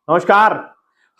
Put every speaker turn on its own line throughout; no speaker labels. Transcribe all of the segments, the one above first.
नमस्कार।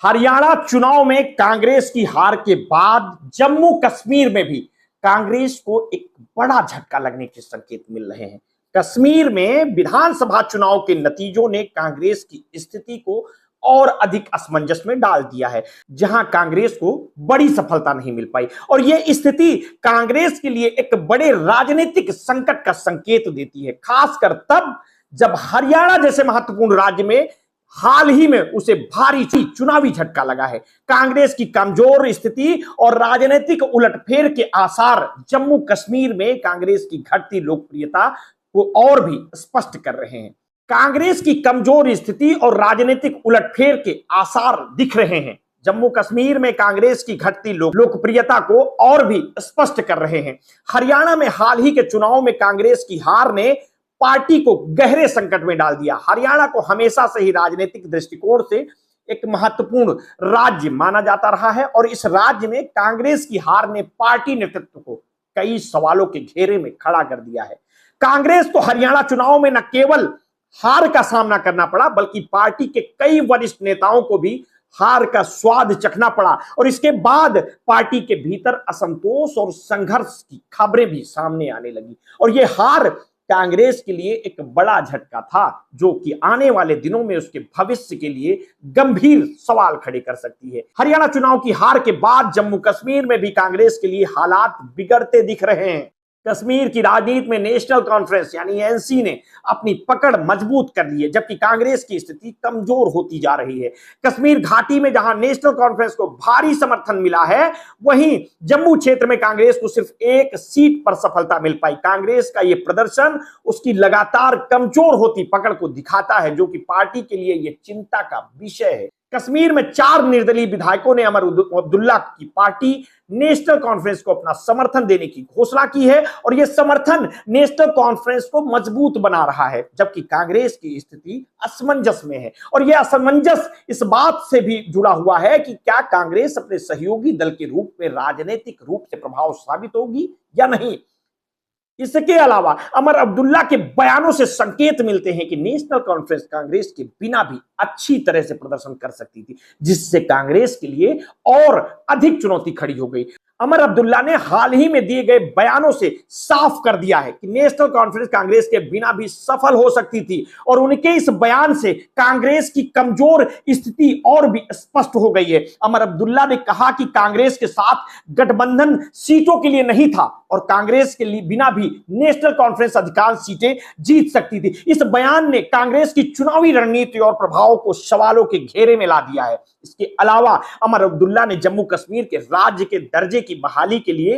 हरियाणा चुनाव में कांग्रेस की हार के बाद जम्मू कश्मीर में भी कांग्रेस को एक बड़ा झटका लगने के संकेत मिल रहे हैं। कश्मीर में विधानसभा चुनाव के नतीजों ने कांग्रेस की स्थिति को और अधिक असमंजस में डाल दिया है, जहां कांग्रेस को बड़ी सफलता नहीं मिल पाई और यह स्थिति कांग्रेस के लिए एक बड़े राजनीतिक संकट का संकेत देती है, खासकर तब जब हरियाणा जैसे महत्वपूर्ण राज्य में हाल ही में उसे भारी चुनावी झटका लगा है। कांग्रेस की कमजोर स्थिति और राजनीतिक उलटफेर के आसार जम्मू कश्मीर में कांग्रेस की घटती लोकप्रियता को और भी स्पष्ट कर रहे हैं। कांग्रेस की कमजोर स्थिति और राजनीतिक उलटफेर के आसार दिख रहे हैं। जम्मू कश्मीर में कांग्रेस की घटती लोकप्रियता को और भी स्पष्ट कर रहे हैं। हरियाणा में हाल ही के चुनाव में कांग्रेस की हार ने पार्टी को गहरे संकट में डाल दिया। हरियाणा को हमेशा से ही राजनीतिक दृष्टिकोण से एक महत्वपूर्ण राज्य माना जाता रहा है और इस राज्य में कांग्रेस की हार ने पार्टी नेतृत्व को कई सवालों के घेरे में खड़ा कर दिया है। कांग्रेस को हरियाणा चुनाव में न केवल हार का सामना करना पड़ा, बल्कि पार्टी के कई वरिष्ठ नेताओं को भी हार का स्वाद चखना पड़ा और इसके बाद पार्टी के भीतर असंतोष और संघर्ष की खबरें भी सामने आने लगी और यह हार कांग्रेस के लिए एक बड़ा झटका था, जो कि आने वाले दिनों में उसके भविष्य के लिए गंभीर सवाल खड़े कर सकती है। हरियाणा चुनाव की हार के बाद जम्मू कश्मीर में भी कांग्रेस के लिए हालात बिगड़ते दिख रहे हैं। कश्मीर की राजनीति में नेशनल कॉन्फ्रेंस यानी एनसी ने अपनी पकड़ मजबूत कर ली है, जबकि कांग्रेस की स्थिति कमजोर होती जा रही है। कश्मीर घाटी में जहां नेशनल कॉन्फ्रेंस को भारी समर्थन मिला है, वहीं जम्मू क्षेत्र में कांग्रेस को सिर्फ एक सीट पर सफलता मिल पाई। कांग्रेस का यह प्रदर्शन उसकी लगातार कमजोर होती पकड़ को दिखाता है, जो कि पार्टी के लिए यह चिंता का विषय है। कश्मीर में 4 निर्दलीय विधायकों ने अमर अब्दुल्ला की पार्टी नेशनल कॉन्फ्रेंस को अपना समर्थन देने की घोषणा की है और यह समर्थन नेशनल कॉन्फ्रेंस को मजबूत बना रहा है, जबकि कांग्रेस की स्थिति असमंजस में है और यह असमंजस इस बात से भी जुड़ा हुआ है कि क्या कांग्रेस अपने सहयोगी दल के रूप में राजनीतिक रूप से प्रभाव साबित होगी या नहीं। इसके अलावा अमर अब्दुल्ला के बयानों से संकेत मिलते हैं कि नेशनल कॉन्फ्रेंस कांग्रेस के बिना भी अच्छी तरह से प्रदर्शन कर सकती थी, जिससे कांग्रेस के लिए और अधिक चुनौती खड़ी हो गई। अमर अब्दुल्ला ने हाल ही में दिए गए बयानों से साफ कर दिया है कि नेशनल कॉन्फ्रेंस कांग्रेस के बिना भी सफल हो सकती थी और उनके इस बयान से कांग्रेस की कमजोर स्थिति और भी स्पष्ट हो गई है। अमर अब्दुल्ला ने कहा कि कांग्रेस के साथ गठबंधन सीटों के लिए नहीं था और कांग्रेस के लिए बिना भी नेशनल कॉन्फ्रेंस अधिकांश सीटें जीत सकती थी। इस बयान ने कांग्रेस की चुनावी रणनीति और प्रभाव को सवालों के घेरे में ला दिया है। इसके अलावा अमर अब्दुल्ला ने जम्मू कश्मीर के राज्य के दर्जे की बहाली के लिए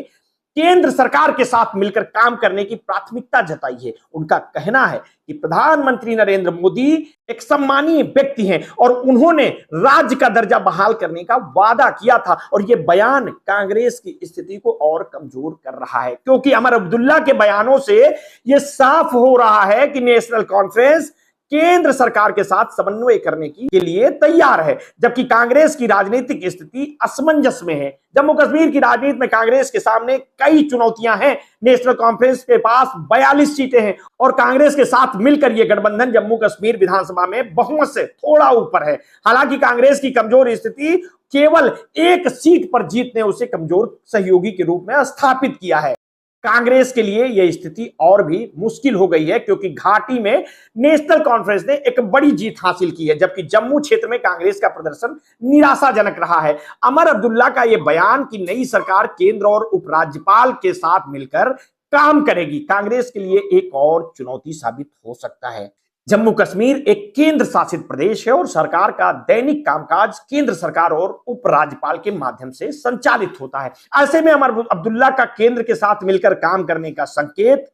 केंद्र सरकार के साथ मिलकर काम करने की प्राथमिकता जताई है। उनका कहना है कि प्रधानमंत्री नरेंद्र मोदी एक सम्मानीय व्यक्ति हैं और उन्होंने राज्य का दर्जा बहाल करने का वादा किया था और यह बयान कांग्रेस की स्थिति को और कमजोर कर रहा है, क्योंकि अमर अब्दुल्ला के बयानों से यह साफ हो रहा है कि नेशनल कॉन्फ्रेंस केंद्र सरकार के साथ समन्वय करने के लिए तैयार है, जबकि कांग्रेस की राजनीतिक स्थिति असमंजस में है। जम्मू कश्मीर की राजनीति में कांग्रेस के सामने कई चुनौतियां हैं। नेशनल कॉन्फ्रेंस के पास 42 सीटें हैं और कांग्रेस के साथ मिलकर यह गठबंधन जम्मू कश्मीर विधानसभा में बहुमत से थोड़ा ऊपर है। हालांकि कांग्रेस की कमजोर स्थिति केवल एक सीट पर जीत ने उसे कमजोर सहयोगी के रूप में स्थापित किया है। कांग्रेस के लिए यह स्थिति और भी मुश्किल हो गई है, क्योंकि घाटी में नेशनल कॉन्फ्रेंस ने एक बड़ी जीत हासिल की है, जबकि जम्मू क्षेत्र में कांग्रेस का प्रदर्शन निराशाजनक रहा है। अमर अब्दुल्ला का यह बयान कि नई सरकार केंद्र और उपराज्यपाल के साथ मिलकर काम करेगी, कांग्रेस के लिए एक और चुनौती साबित हो सकता है। जम्मू कश्मीर एक केंद्र शासित प्रदेश है और सरकार का दैनिक कामकाज केंद्र सरकार और उपराज्यपाल के माध्यम से संचालित होता है। ऐसे में अमर अब्दुल्ला का केंद्र के साथ मिलकर काम करने का संकेत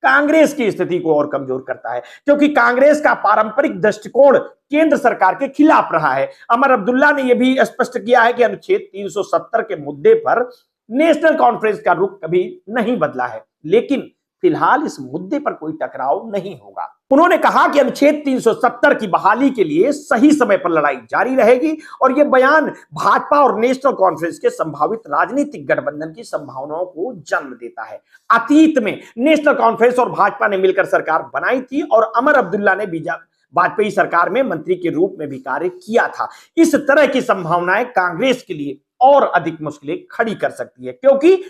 कांग्रेस की स्थिति को और कमजोर करता है, क्योंकि कांग्रेस का पारंपरिक दृष्टिकोण केंद्र सरकार के खिलाफ रहा है। अमर अब्दुल्ला ने यह भी स्पष्ट किया है कि अनुच्छेद 370 के मुद्दे पर नेशनल कॉन्फ्रेंस का रुख कभी नहीं बदला है, लेकिन फिलहाल इस मुद्दे पर कोई टकराव नहीं होगा। उन्होंने कहा कि अनुच्छेद 370 की बहाली के लिए सही समय पर लड़ाई जारी रहेगी और यह बयान भाजपा और नेशनल कॉन्फ्रेंस के संभावित राजनीतिक गठबंधन की संभावनाओं को जन्म देता है। अतीत में नेशनल कॉन्फ्रेंस और भाजपा ने मिलकर सरकार बनाई थी और अमर अब्दुल्ला ने वाजपेयी सरकार में मंत्री के रूप में भी कार्य किया था। इस तरह की संभावनाएं कांग्रेस के लिए और अधिक मुश्किलें खड़ी कर सकती है, क्योंकि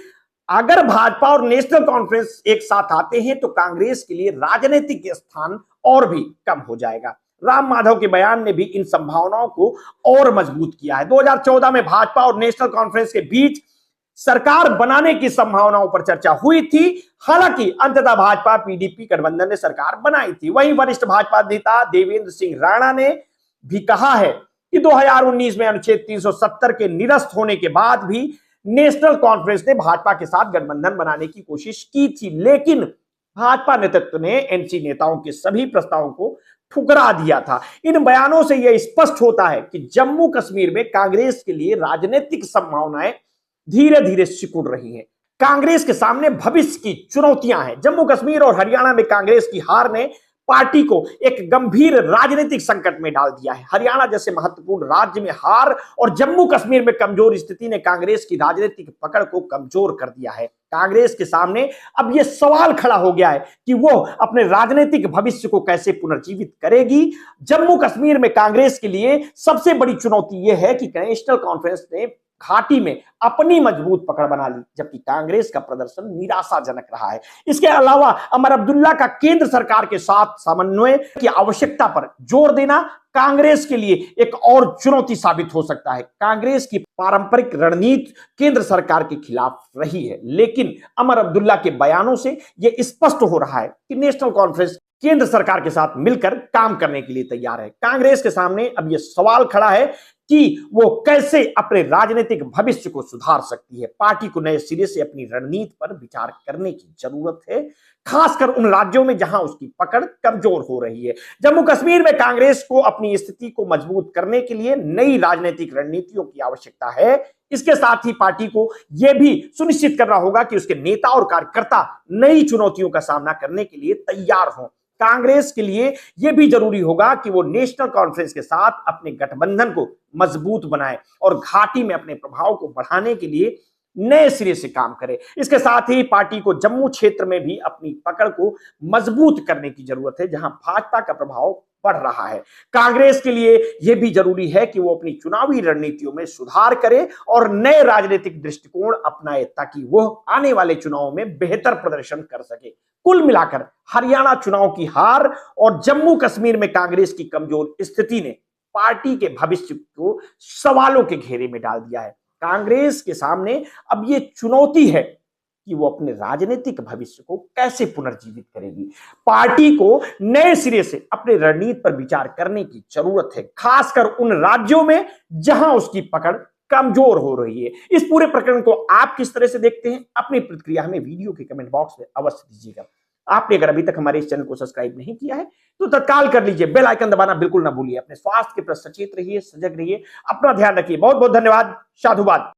अगर भाजपा और नेशनल कॉन्फ्रेंस एक साथ आते हैं तो कांग्रेस के लिए राजनीतिक स्थान और भी कम हो जाएगा। राम माधव के बयान ने भी इन संभावनाओं को और मजबूत किया है। 2014 में भाजपा और नेशनल कॉन्फ्रेंस के बीच सरकार बनाने की संभावनाओं पर चर्चा हुई थी। हालांकि अंततः भाजपा पीडीपी गठबंधन ने सरकार बनाई थी। वहीं वरिष्ठ भाजपा नेता देवेंद्र सिंह राणा ने भी कहा है कि 2019 में अनुच्छेद 370 के निरस्त होने के बाद भी नेशनल कॉन्फ्रेंस ने भाजपा के साथ गठबंधन बनाने की कोशिश की थी, लेकिन भाजपा नेतृत्व ने एनसी नेताओं के सभी प्रस्तावों को ठुकरा दिया था। इन बयानों से यह स्पष्ट होता है कि जम्मू कश्मीर में कांग्रेस के लिए राजनीतिक संभावनाएं धीरे धीरे सिकुड़ रही हैं। कांग्रेस के सामने भविष्य की चुनौतियां हैं। जम्मू कश्मीर और हरियाणा में कांग्रेस की हार ने पार्टी को एक गंभीर राजनीतिक संकट में डाल दिया है। हरियाणा जैसे महत्वपूर्ण राज्य में हार और जम्मू कश्मीर में कमजोर स्थिति ने कांग्रेस की राजनीतिक पकड़ को कमजोर कर दिया है। कांग्रेस के सामने अब यह सवाल खड़ा हो गया है कि वो अपने राजनीतिक भविष्य को कैसे पुनर्जीवित करेगी। जम्मू कश्मीर में कांग्रेस के लिए सबसे बड़ी चुनौती यह है कि नेशनल कॉन्फ्रेंस ने घाटी में अपनी मजबूत पकड़ बना ली, जबकि कांग्रेस का प्रदर्शन निराशाजनक रहा है। इसके अलावा अमर अब्दुल्ला का केंद्र सरकार के साथ समन्वय की आवश्यकता पर जोर देना कांग्रेस के लिए एक और चुनौती साबित हो सकता है। कांग्रेस की पारंपरिक रणनीति केंद्र सरकार के खिलाफ रही है, लेकिन अमर अब्दुल्ला के बयानों से यह स्पष्ट हो रहा है कि नेशनल कॉन्फ्रेंस केंद्र सरकार के साथ मिलकर काम करने के लिए तैयार है। कांग्रेस के सामने अब यह सवाल खड़ा है कि वो कैसे अपने राजनीतिक भविष्य को सुधार सकती है। पार्टी को नए सिरे से अपनी रणनीति पर विचार करने की जरूरत है, खासकर उन राज्यों में जहां उसकी पकड़ कमजोर हो रही है। जम्मू कश्मीर में कांग्रेस को अपनी स्थिति को मजबूत करने के लिए नई राजनीतिक रणनीतियों की आवश्यकता है। इसके साथ ही पार्टी को यह भी सुनिश्चित करना होगा कि उसके नेता और कार्यकर्ता नई चुनौतियों का सामना करने के लिए तैयार हों। कांग्रेस के लिए यह भी जरूरी होगा कि वो नेशनल कॉन्फ्रेंस के साथ अपने गठबंधन को मजबूत बनाए और घाटी में अपने प्रभाव को बढ़ाने के लिए नए सिरे से काम करे। इसके साथ ही पार्टी को जम्मू क्षेत्र में भी अपनी पकड़ को मजबूत करने की जरूरत है, जहां भाजपा का प्रभाव बढ़ रहा है। कांग्रेस के लिए यह भी जरूरी है कि वो अपनी चुनावी रणनीतियों में सुधार करे और नए राजनीतिक दृष्टिकोण अपनाए, ताकि वह आने वाले चुनावों में बेहतर प्रदर्शन कर सके। कुल मिलाकर हरियाणा चुनाव की हार और जम्मू कश्मीर में कांग्रेस की कमजोर स्थिति ने पार्टी के भविष्य को सवालों के घेरे में डाल दिया है। कांग्रेस के सामने अब यह चुनौती है कि वो अपने राजनीतिक भविष्य को कैसे पुनर्जीवित करेगी। पार्टी को नए सिरे से अपने रणनीति पर विचार करने की जरूरत है, खासकर उन राज्यों में जहां उसकी पकड़ कमजोर हो रही है। इस पूरे प्रकरण को आप किस तरह से देखते हैं? अपनी प्रतिक्रिया हमें वीडियो के कमेंट बॉक्स में अवश्य दीजिएगा। आपने अगर अभी तक हमारे इस चैनल को सब्सक्राइब नहीं किया है तो तत्काल कर लीजिए, बेल आइकन दबाना बिल्कुल ना भूलिए। अपने स्वास्थ्य के प्रति सचेत रहिए, सजग रहिए, अपना ध्यान रखिए। बहुत बहुत धन्यवाद। साधुवाद।